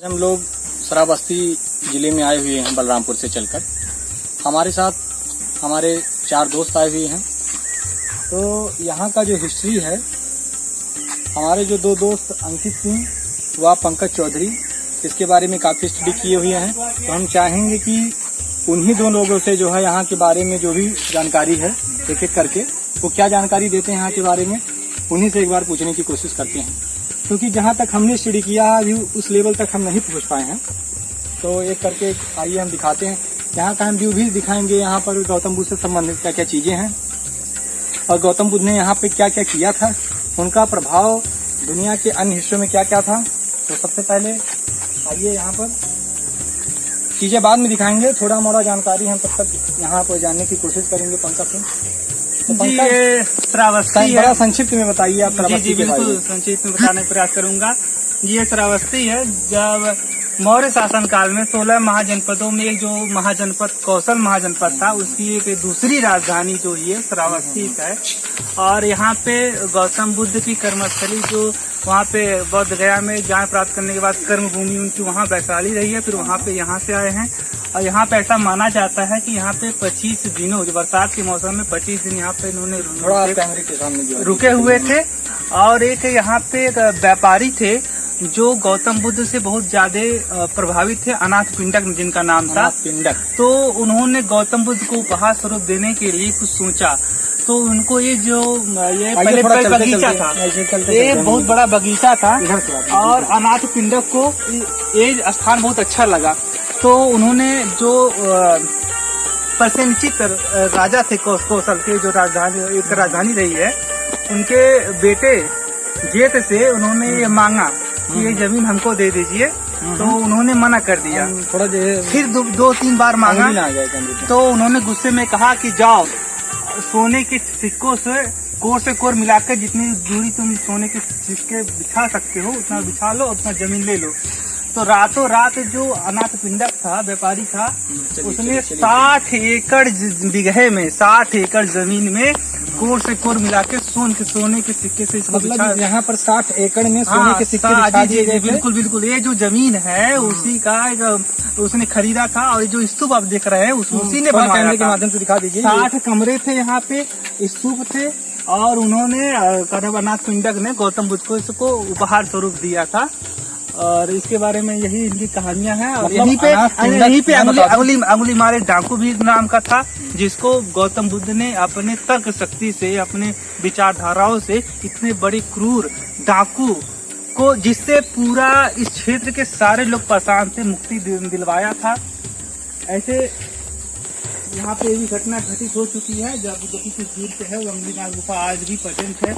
हम लोग श्रावस्ती जिले में आए हुए हैं बलरामपुर से चलकर। हमारे साथ हमारे 4 दोस्त आए हुए हैं। तो यहाँ का जो हिस्ट्री है, हमारे जो 2 दोस्त अंकित सिंह व पंकज चौधरी इसके बारे में काफ़ी स्टडी किए हुए हैं। तो हम चाहेंगे कि उन्हीं 2 लोगों से जो है यहाँ के बारे में जो भी जानकारी है एक एक करके वो क्या जानकारी देते हैं यहाँ के बारे में, उन्हीं से एक बार पूछने की कोशिश करते हैं। क्योंकि जहाँ तक हमने स्टडी किया है अभी उस लेवल तक हम नहीं पहुँच पाए हैं। तो एक करके आइए हम दिखाते हैं। यहाँ का हम व्यू भी दिखाएंगे, यहाँ पर गौतम बुद्ध से संबंधित क्या क्या चीज़ें हैं और गौतम बुद्ध ने यहाँ पे क्या क्या किया था, उनका प्रभाव दुनिया के अन्य हिस्सों में क्या क्या था। तो सबसे पहले आइए, यहाँ पर चीज़ें बाद में दिखाएंगे, थोड़ा मोड़ा जानकारी हम तब तक यहाँ पर जानने की कोशिश करेंगे। पंकज सिंह, जी, ये श्रावस्ती है। बड़ा संक्षिप्त में बताइए आप। जी बिल्कुल संक्षिप्त में बताने का प्रयास करूंगा। ये श्रावस्ती है। जब मौर्य शासन काल में 16 महाजनपदों में एक जो महाजनपद कौशल महाजनपद था, उसकी एक दूसरी राजधानी जो ये श्रावस्ती है। और यहाँ पे गौतम बुद्ध की कर्मस्थली जो वहाँ पे बौद्ध गया में ज्ञान प्राप्त करने के बाद कर्म भूमि उनकी वहाँ वैशाली रही है। फिर वहाँ पे यहाँ से आए हैं और यहाँ पे ऐसा माना जाता है कि यहाँ पे 25 दिनों, जो बरसात के मौसम में 25 दिन यहाँ पे इन्होंने रुके हुए थे। और एक यहाँ पे एक व्यापारी थे जो गौतम बुद्ध से बहुत ज्यादा प्रभावित थे, अनाथ पिंडक जिनका नाम था। पिंडक। तो उन्होंने गौतम बुद्ध को उपहार स्वरूप देने के लिए कुछ सोचा। तो उनको ये पहले बगीचा था, ये बहुत बड़ा बगीचा था और अनाथ पिंडक को ये स्थान बहुत अच्छा लगा। तो उन्होंने जो प्रसेनचित राजा थे कौशल के, जो राजधानी रही है, उनके बेटे जेठ से उन्होंने ये मांगा कि ये जमीन हमको दे दीजिए। तो उन्होंने मना कर दिया। थोड़ा फिर 2-3 बार मांगा तो उन्होंने गुस्से में कहा कि जाओ, सोने के सिक्कों से कोर मिलाकर जितनी दूरी तुम सोने के सिक्के बिछा सकते हो उतना बिछा लो, उतना जमीन ले लो। तो रातों रात जो अनाथ पिंडक था, व्यापारी था, उसने 60 एकड़ बिगहे में 60 एकड़ जमीन में कोर मिला के सोने के सिक्के से इसको मतलब यहाँ पर 60 एकड़ में सोने के सिक्के बिछा दिए गए। बिल्कुल बिल्कुल। ये जो जमीन है उसी का उसने खरीदा था और जो स्तूप आप देख रहे हैं उसी ने बनवाया। कैमरे के माध्यम से दिखा दीजिए। 60 कमरे थे यहाँ पे, स्तूप थे और उन्होंने अनाथ पिंडक ने गौतम बुद्ध को इसको उपहार स्वरूप दिया था। और इसके बारे में यही इनकी कहानियां हैं। और यहीं पे अंगुली मारे डाकू भी नाम का था, जिसको गौतम बुद्ध ने अपने तर्क शक्ति से, अपने विचारधाराओं से इतने बड़े क्रूर डाकू को, जिससे पूरा इस क्षेत्र के सारे लोग परेशान थे, मुक्ति दिलवाया था। ऐसे यहाँ पे भी घटना घटित हो चुकी है। जब कुछ दूर पे है वो अंगुलीमाल गुफा आज भी प्रेजेंट है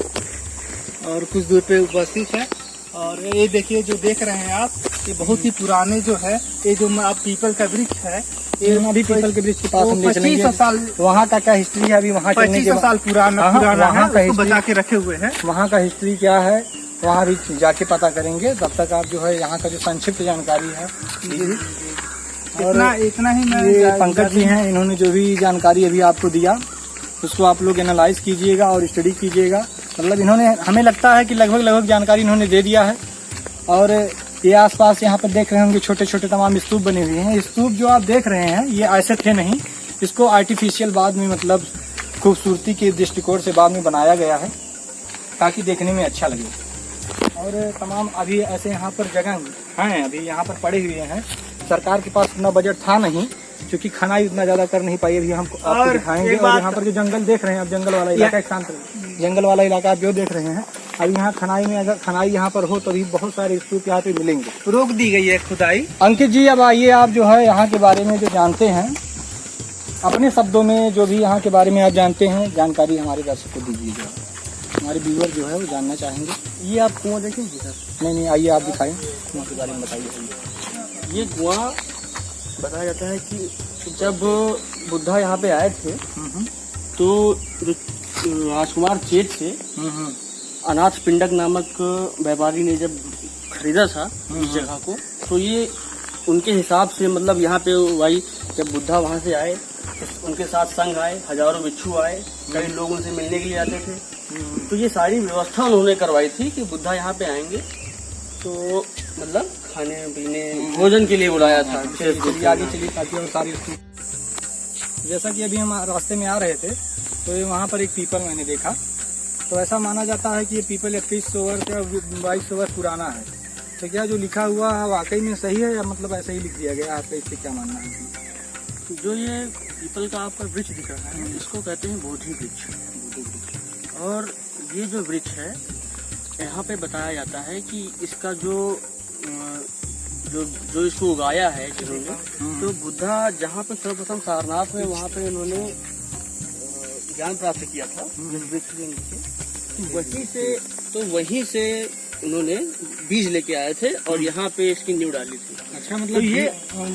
और कुछ दूर पे उपस्थित है। और ये देखिए, जो देख रहे हैं आप, ये बहुत ही पुराने जो है, ये जो आप पीपल का वृक्ष है, ये अभी पीपल के वृक्ष के पास हम ले चलेंगे। 25 साल वहाँ का क्या हिस्ट्री है, अभी वहाँ 25 साल पुराना है, उसको बचा के रखे हुए हैं। वहाँ का हिस्ट्री क्या है वहाँ भी जाके पता करेंगे। तब तक आप जो है यहाँ का जो संक्षिप्त जानकारी है, और इतना ही मैं पंकज जी हैं, इन्होंने जो भी जानकारी अभी आपको दिया उसको आप लोग एनालाइज कीजिएगा और स्टडी कीजिएगा। मतलब इन्होंने, हमें लगता है कि लगभग जानकारी इन्होंने दे दिया है। और ये आसपास यहाँ पर देख रहे होंगे छोटे छोटे तमाम स्तूप बने हुए हैं। स्तूप जो आप देख रहे हैं ये ऐसे थे नहीं, इसको आर्टिफिशियल बाद में, मतलब खूबसूरती के दृष्टिकोण से बाद में बनाया गया है ताकि देखने में अच्छा लगे। और तमाम अभी ऐसे यहाँ पर जगह हैं, अभी यहाँ पर पड़े हुए हैं। सरकार के पास उतना बजट था नहीं, क्योंकि खनाई उतना ज्यादा कर नहीं पाई। अभी हम आपको दिखाएंगे। और यहाँ पर जो जंगल देख रहे हैं आप, जंगल वाला इलाका, एक शांत जंगल वाला इलाका आप जो देख रहे हैं, अभी यहाँ खनाई में, अगर खनाई यहाँ पर हो तो अभी बहुत सारे स्तूप यहाँ पे मिलेंगे। रोक दी गई है खुदाई। अंकित जी, अब आइए, आप जो है यहाँ के बारे में जो जानते हैं, अपने शब्दों में जो भी यहाँ के बारे में आप जानते हैं, जानकारी हमारे दर्शक को दीजिए। जो हमारे व्यूअर जो है वो जानना चाहेंगे। ये आप कुआं देखेंगे सर? नहीं, आइए आप दिखाएं, कुआं के बारे में बताइए। ये कुआं बताया जाता है कि जब बुद्धा यहाँ पे आए थे तो राजकुमार चेत से अनाथ पिंडक नामक व्यापारी ने जब खरीदा था इस जगह को, तो ये उनके हिसाब से, मतलब यहाँ पे भाई जब बुद्धा वहाँ से आए तो उनके साथ संघ आए, हजारों भिक्षु आए, कई लोग उनसे मिलने के लिए आते थे। तो ये सारी व्यवस्था उन्होंने करवाई थी कि बुद्धा यहाँ पे आएंगे तो मतलब खाने पीने भोजन के लिए बुलाया था विशेष रूप चलिए से। आगे चलिए ताकि और सारी उसकी जैसा कि अभी हम रास्ते में आ रहे थे तो ये वहाँ पर एक पीपल मैंने देखा। तो ऐसा माना जाता है कि ये पीपल 2100 वर्ष या 2200 वर्ष पुराना है। तो क्या जो लिखा हुआ है वाकई में सही है या मतलब ऐसे ही लिख दिया गया है? आपका इससे क्या मानना है? जो ये पीपल का आपका वृक्ष दिख रहा है इसको कहते हैं बोधि वृक्ष। और ये जो वृक्ष है यहाँ पे बताया जाता है कि इसका जो इसको उगाया है जिन्होंने, तो बुद्धा जहाँ पे सर्वप्रथम सारनाथ में वहाँ पे इन्होंने ज्ञान प्राप्त किया था जिस वृक्ष के नीचे, तो वहीं से उन्होंने बीज लेके आए थे और यहाँ पे इसकी नींव डाली थी। अच्छा मतलब तो ये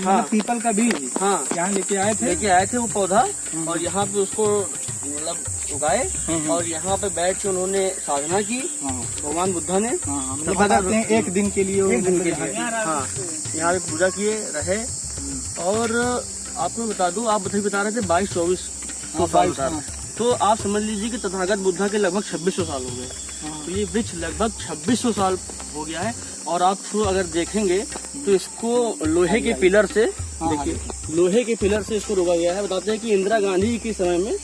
हाँ पीपल का बीज हाँ यहाँ लेके आए थे वो पौधा और यहाँ पे उसको मतलब उगाए और यहाँ पे बैठ के उन्होंने साधना की भगवान बुद्धा ने। मतलब बताते हैं एक दिन के लिए एक दिन के लिए हाँ यहाँ पे पूजा किए रहे। और आपको बता दूं, आप बता रहे थे 22-24 साल बता रहे, तो आप समझ लीजिए कि तथागत बुद्धा के लगभग 2600 साल हो गए। तो ये वृक्ष लगभग 2600 साल हो गया है। और आप अगर देखेंगे तो इसको लोहे के पिलर से, देखिए लोहे के पिलर से इसको रोका गया है। बताते हैं कि इंदिरा गांधी के समय में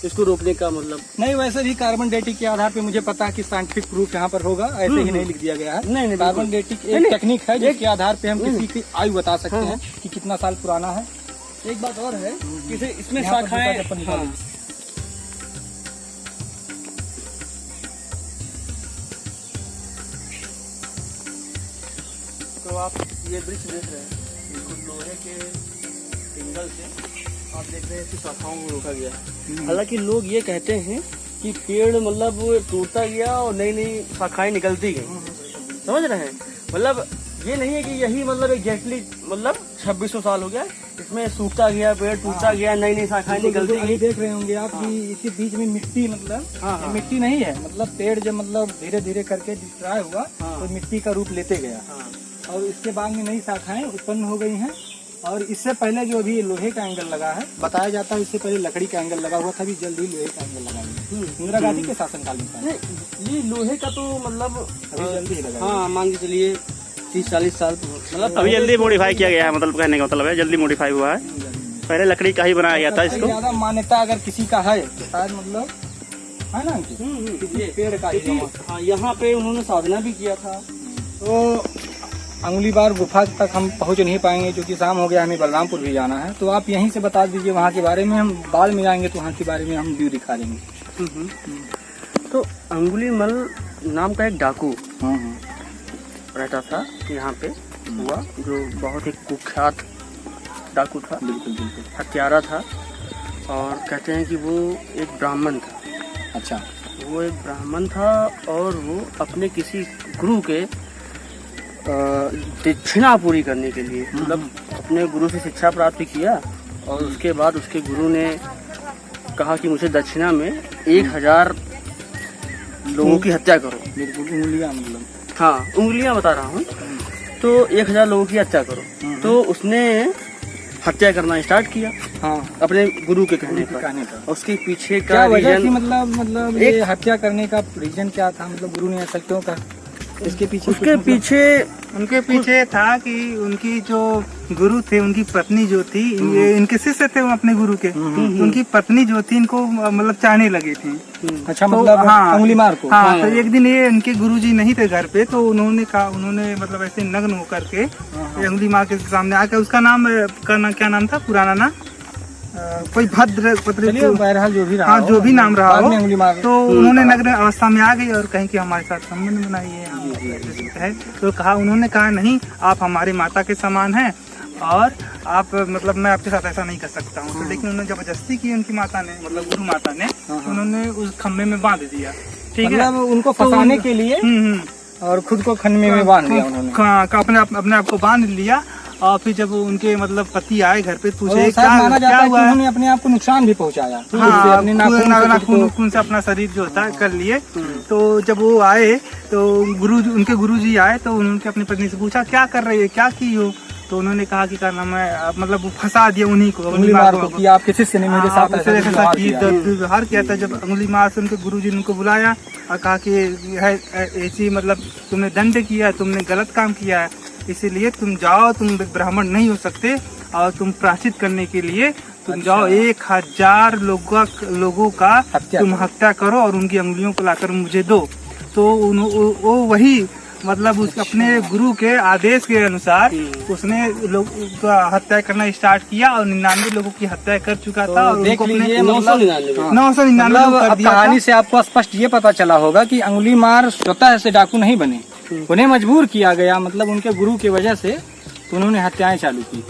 इसको रोकने का मतलब नहीं, वैसे भी कार्बन डेटिंग के आधार पे मुझे पता है कि साइंटिफिक प्रूफ यहाँ पर होगा, ऐसे ही नहीं लिख दिया गया है। नहीं कार्बन डेटिंग एक टेक्निक है जिसके आधार पे हम किसी की आयु बता सकते हैं कि कितना साल पुराना है। एक बात और है कि इसमें यहाँ पर शाखाएं जूता चप्पल निकालिए। तो आप ये वृक्ष देख रहे हैं, बिल्कुल लोहे के पिंगल से आप देख रहे हैं कि शाखाओं को रोका गया है। हालांकि लोग ये कहते हैं कि पेड़ मतलब टूटता गया और नई नई शाखाएं निकलती गई, समझ रहे हैं। मतलब ये नहीं है कि यही मतलब एग्जैक्टली मतलब 2600 साल हो गया, इसमें सूखता गया पेड़, टूटता गया, नई नई शाखाएं निकलती गई। देख रहे होंगे आप कि इसके बीच में मिट्टी मतलब ये मिट्टी नहीं है, मतलब पेड़ जब मतलब धीरे धीरे करके डिस्ट्रॉय हुआ तो मिट्टी का रूप लेते गया और इसके बाद में नई शाखाएं उत्पन्न हो गई हैं। और इससे पहले जो अभी लोहे का एंगल लगा है, बताया जाता है इससे पहले लकड़ी का एंगल लगा हुआ था, अभी जल्दी लोहे का एंगल लगा है इंदिरा गांधी के शासनकाल में। ये लोहे का तो मतलब अभी जल्दी ही लगा। हाँ मान के चलिए 30-40 साल मतलब अभी जल्दी मॉडिफाई किया गया है, मतलब कहने का मतलब है जल्दी मॉडिफाई हुआ है। पहले लकड़ी का ही बनाया गया था इसको। ज्यादा मान्यता अगर किसी का है तो शायद मतलब है ना किसी पेड़ का ही। हाँ यहाँ पे उन्होंने साधना भी किया था। तो अंगुलीबार गुफा तक हम पहुंच नहीं पाएंगे क्योंकि शाम हो गया, हमें बलरामपुर भी जाना है। तो आप यहीं से बता दीजिए वहाँ के बारे में, हम बाद में आएंगे तो वहाँ के बारे में हम व्यू दिखा देंगे। तो अंगुलीमल नाम का एक डाकू रहता था यहाँ पे हुआ, जो बहुत ही कुख्यात डाकू था, बिल्कुल हत्यारा था। और कहते हैं कि वो एक ब्राह्मण था। अच्छा, वो एक ब्राह्मण था और वो अपने किसी गुरु के दक्षिणा पूरी करने के लिए मतलब अपने गुरु से शिक्षा प्राप्त किया और उसके बाद उसके गुरु ने कहा कि मुझे दक्षिणा में 1000 लोगों की हत्या करो। बिल्कुल उंगलियां मतलब हाँ उंगलियां बता रहा हूँ। तो 1000 लोगों की हत्या करो। तो उसने हत्या करना स्टार्ट किया अपने गुरु के कहने पर। उसके पीछे का रीजन मतलब ये हत्या करने का रीजन क्या था, मतलब गुरु ने ऐसा क्यों कहा? इसके पीछे उनके पीछे था कि उनकी जो गुरु थे, उनकी पत्नी जो थी, इनके शिष्य थे वो अपने गुरु के, उनकी पत्नी जो थी इनको मतलब चाहने लगी थी। अच्छा, मतलब उंगली मार को। हाँ, तो एक दिन ये इनके गुरुजी नहीं थे घर पे, तो उन्होंने कहा, उन्होंने मतलब ऐसे नग्न होकर के उंगली मार के सामने आकर, उसका नाम क्या नाम था पुराना ना, कोई भद्र बहरहाल जो भी रहा, हाँ जो भी नाम रहा हो, उंगली मार तो उन्होंने नग्न अवस्था में आ गई और कहीं कि हमारे साथ संबंध बनाइए है। तो कहा, उन्होंने कहा नहीं, आप हमारे माता के समान हैं और आप मतलब मैं आपके साथ ऐसा नहीं कर सकता हूँ। तो लेकिन उन्होंने जबरदस्ती की उनकी माता ने, मतलब गुरु माता ने, उन्होंने उस खम्भे में बांध दिया। ठीक है, मतलब उनको फंसाने के लिए और खुद को खम्भे में बांध दिया उन्होंने, अपने आप को बांध लिया। और फिर जब उनके मतलब पति आए घर पे, पूछे माना जाता है कि उन्होंने अपने आप को नुकसान भी पहुंचाया। हाँ, नाखून से अपना शरीर जो होता है कर लिए। तो जब वो आए तो उनके गुरुजी आए तो उन्होंने अपनी पत्नी से पूछा, क्या कर रही है, क्या की हो? तो उन्होंने कहा कि करना है, मतलब वो फंसा दिया उन्हीं को, उंगली मार को कि आपके शिष्य ने मेरे साथ ऐसा व्यवहार किया था। जब उंगली मार से उनके गुरुजी ने उनको बुलाया और कहा कि ऐसी मतलब तुमने दंड किया, तुमने गलत काम किया है। इसीलिए तुम जाओ, तुम ब्राह्मण नहीं हो सकते और तुम प्रायश्चित करने के लिए तुम जाओ 1000 लोगों का तुम हत्या करो और उनकी अंगुलियों को लाकर मुझे दो। तो वो वही मतलब उस अपने गुरु के आदेश के अनुसार उसने लोग हत्या करना स्टार्ट किया और 99 लोगों की हत्या कर चुका था। और देख लीजिए 999 कहानी से आपको स्पष्ट ये पता चला होगा कि अंगुली मार स्वतः से डाकू नहीं बने, उन्हें मजबूर किया गया, मतलब उनके गुरु की वजह से तो उन्होंने हत्याएं चालू की।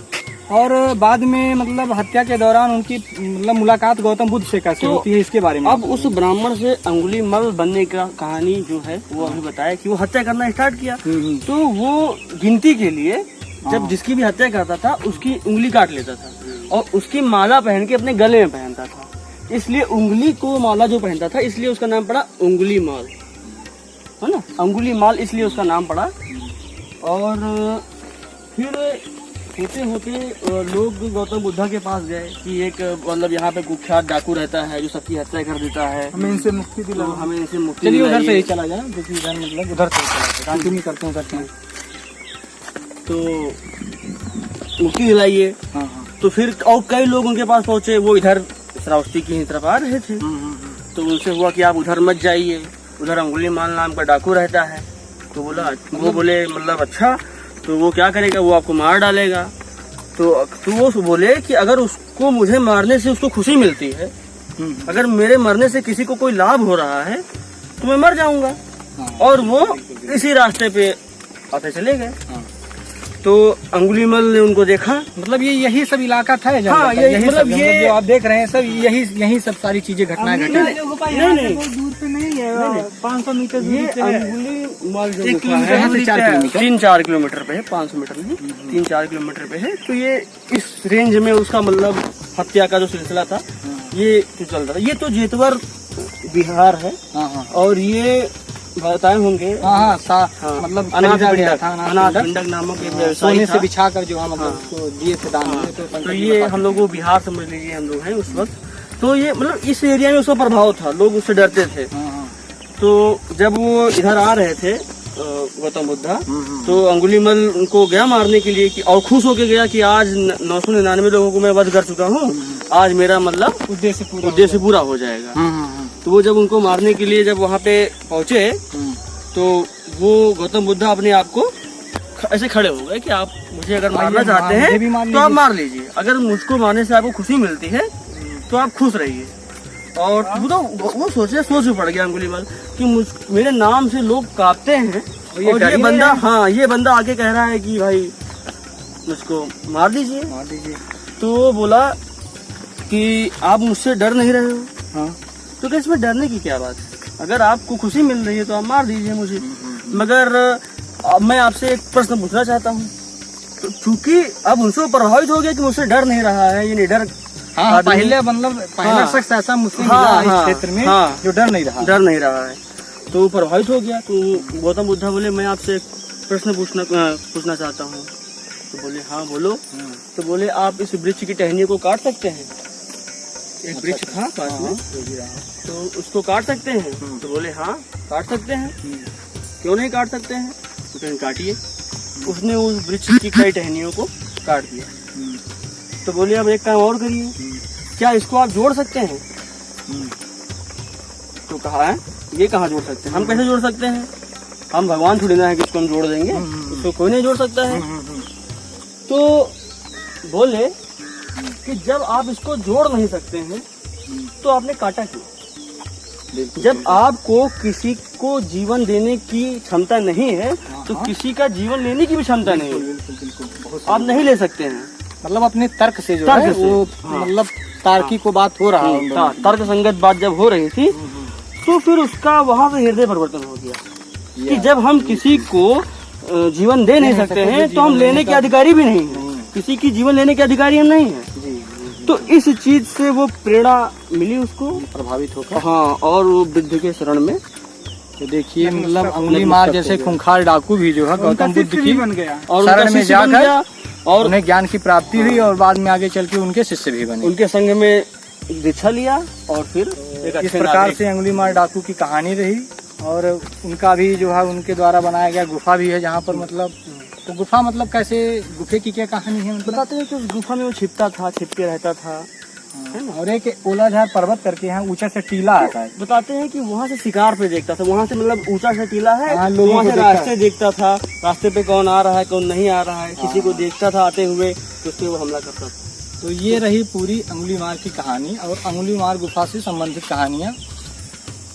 और बाद में मतलब हत्या के दौरान उनकी मतलब मुलाकात गौतम बुद्ध से कैसे होती है इसके बारे में। अब उस ब्राह्मण से अंगुलीमाल बनने का कहानी जो है वो अभी बताया कि वो हत्या करना स्टार्ट किया। तो वो गिनती के लिए जब जिसकी भी हत्या करता था उसकी उंगली काट लेता था और उसकी माला पहन के अपने गले में पहनता था, इसलिए उंगली को माला जो पहनता था इसलिए उसका नाम पड़ा अंगुलीमाल, है ना, अंगुलीमाल इसलिए उसका नाम पड़ा। और फिर होते होते लोग गौतम बुद्धा के पास गए कि एक मतलब यहाँ पे कुख्यात डाकू रहता है जो सबकी हत्या कर देता है, हमें इनसे मुक्ति दिलाओ, हमें इनसे मुक्ति चलिए उधर से ही दिलाइए। चला जाए, क्योंकि इधर मतलब उधर से ही चला जाए, कंटिन्यू करते हैं। तो मुक्ति दिलाइए। हाँ। तो फिर और कई लोग उनके पास पहुंचे, वो इधर श्रावस्ती की ही तरफ आ रहे थे। तो उनसे हुआ कि आप उधर मत जाइए, उधर अंगुलीमाल नाम का डाकू रहता है। तो वो बोले मतलब अच्छा, तो वो क्या करेगा, वो आपको मार डालेगा। तो वो बोले कि अगर उसको मुझे मारने से उसको खुशी मिलती है, अगर मेरे मरने से किसी को कोई लाभ हो रहा है तो मैं मर जाऊंगा। और वो इसी रास्ते पे आते चले गए। तो अंगुलीमाल ने उनको देखा, मतलब ये यही सब इलाका था जंगल हाँ, का, यही यही मतलब सब ये जो आप देख रहे हैं सब यही सब सारी चीजें घटनाएं घटी। नहीं, दूर पे नहीं है, 500 मीटर ये दूरी पे है। अंगुलीमाल जो एक गुफा है किलोमीटर दूरी पे है। 3-4 किलोमीटर पे है, 500 मीटर नहीं, 3-4 किलोमीटर पे है। तो ये इस रेंज में उसका मतलब हत्या का जो सिलसिला था ये जो चल रहा था। ये तो जेतवर बिहार है। हाँ। और ये बताए होंगे हाँ, मतलब खरीदा गया था अनाथ पिंडक नामक एक व्यवसायी सोने था। से बिछा कर जो मतलब उसको दिए थे दान में। तो ये हम लोग वो बिहार समझ लीजिए हम लोग हैं उस वक्त। तो ये मतलब इस एरिया में उसका प्रभाव था, लोग उससे डरते थे। तो जब वो इधर आ रहे थे गौतम बुद्धा, तो अंगुलीमाल उनको गया मारने के लिए और खुश होके गया कि आज 999 लोगों को मैं वध कर चुका हूँ, आज मेरा मतलब उद्देश्य पूरा हो जाएगा। तो वो जब उनको मारने के लिए जब वहाँ पे पहुँचे तो वो गौतम बुद्धा अपने आप को ऐसे खड़े हो गए कि आप मुझे अगर मारना चाहते हैं तो आप मार लीजिए, अगर मुझको मारने से आपको खुशी मिलती है तो आप खुश रहिए। और वो सोच में पड़ गया अंगुलीमाल कि मेरे नाम से लोग कांपते हैं और ये बंदा आके कह रहा है कि भाई मुझको मार दीजिए। तो वो बोला कि आप मुझसे डर नहीं रहे हो। तो क्या इसमें डरने की क्या बात है, अगर आपको खुशी मिल रही है तो आप मार दीजिए मुझे, मगर मैं आपसे एक प्रश्न पूछना चाहता हूँ। तो चूंकि अब उनसे प्रभावित हो गया कि मुझसे डर नहीं रहा है, ये निडर पहले मतलब पहला शख्स ऐसा मुस्लिम इस क्षेत्र में जो डर नहीं रहा है, तो वो प्रभावित हो गया। तो गौतम बुद्धा बोले मैं आपसे एक प्रश्न पूछना चाहता हूँ। तो बोले हाँ बोलो। तो बोले आप इस वृक्ष की टहनियों को काट सकते हैं? एक वृक्ष था पास में, तो उसको काट सकते हैं? तो बोले हाँ काट सकते हैं। क्यों नहीं काट सकते हैं? तो कहीं काटिए। उसने उस वृक्ष की कई टहनियों को काट दिया। तो बोले अब एक काम और करिए, क्या इसको आप जोड़ सकते हैं? तो कहा है ये कहाँ जोड़ सकते हैं, हम कैसे जोड़ सकते हैं, हम भगवान थोड़ी ना है कि इसको हम जोड़ देंगे, इसको कोई नहीं जोड़ सकता है। तो बोले कि जब आप इसको जोड़ नहीं सकते हैं तो आपने काटा क्यों? जब आपको किसी को जीवन देने की क्षमता नहीं है तो किसी का जीवन लेने की भी क्षमता नहीं है, आप नहीं ले सकते हैं। मतलब अपने तर्क से जो है वो मतलब तार्किक को बात हो रहा है, तर्क संगत बात जब हो रही थी तो फिर उसका वहां से हृदय परिवर्तन हो गया कि जब हम किसी को जीवन दे नहीं सकते हैं तो हम लेने के अधिकारी भी नहीं है, किसी की जीवन लेने के अधिकारी हम नहीं है। तो इस चीज से वो प्रेरणा मिली उसको, प्रभावित होकर हाँ, और वो बुद्ध के शरण में। तो देखिए मतलब अंगुलीमाल जैसे खूंखार डाकू भी जो है गौतम बुद्ध की बन गया और शरण में जाकर और उन्हें ज्ञान की प्राप्ति हुई और बाद में आगे चल के उनके शिष्य भी बने। उनके संग में दीक्षा लिया और फिर इस प्रकार से अंगुलीमाल डाकू की कहानी रही। और उनका भी जो है उनके द्वारा बनाया गया गुफा भी है जहाँ पर मतलब तो गुफा मतलब कैसे, गुफे की क्या कहानी है मतलब? बताते हैं कि उस गुफा में वो छिपता था, छिप के रहता था। और एक ओलाझार पर्वत करके यहाँ ऊंचा से टीला आता है। बताते हैं कि वहाँ से शिकार पे देखता था, वहाँ से मतलब ऊंचा सा टीला है, हाँ, लोगों वहाँ को से देखता रास्ते देखता था, रास्ते पे कौन आ रहा है कौन नहीं आ रहा है, किसी को देखता था आते हुए तो उस पे वो हमला करता था। तो ये रही पूरी अंगुलीमार की कहानी और अंगुलीमार गुफा से संबंधित कहानियाँ।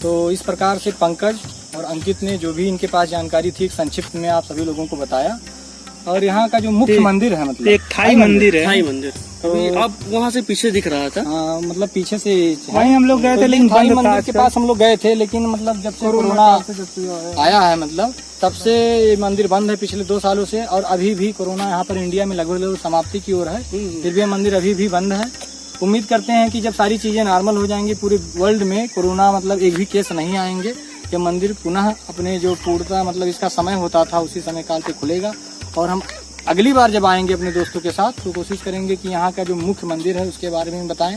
तो इस प्रकार से पंकज और अंकित ने जो भी इनके पास जानकारी थी संक्षिप्त में आप सभी लोगों को बताया। और यहाँ का जो मुख्य मंदिर है मतलब एक थाई मंदिर है। थाई मंदिर अभी आप वहाँ से पीछे दिख रहा था। हाँ, मतलब पीछे से वहीं हम लोग गए थे, तो लेकिन थाई बंद था मंदिर के पास हम लोग गए थे, लेकिन मतलब जब से कोरोना आया है मतलब तब से ये मंदिर बंद है पिछले 2 सालों से। और अभी भी कोरोना यहाँ पर इंडिया में लगभग समाप्ति की ओर है, फिर भी ये मंदिर अभी भी बंद है। उम्मीद करते हैं कि जब सारी चीजें नॉर्मल हो जाएंगी पूरे वर्ल्ड में, कोरोना मतलब एक भी केस नहीं आएंगे, ये मंदिर पुनः अपने जो पूर्णतः मतलब इसका समय होता था उसी समय काल पे खुलेगा। और हम अगली बार जब आएंगे अपने दोस्तों के साथ तो कोशिश करेंगे कि यहाँ का जो मुख्य मंदिर है उसके बारे में बताएं।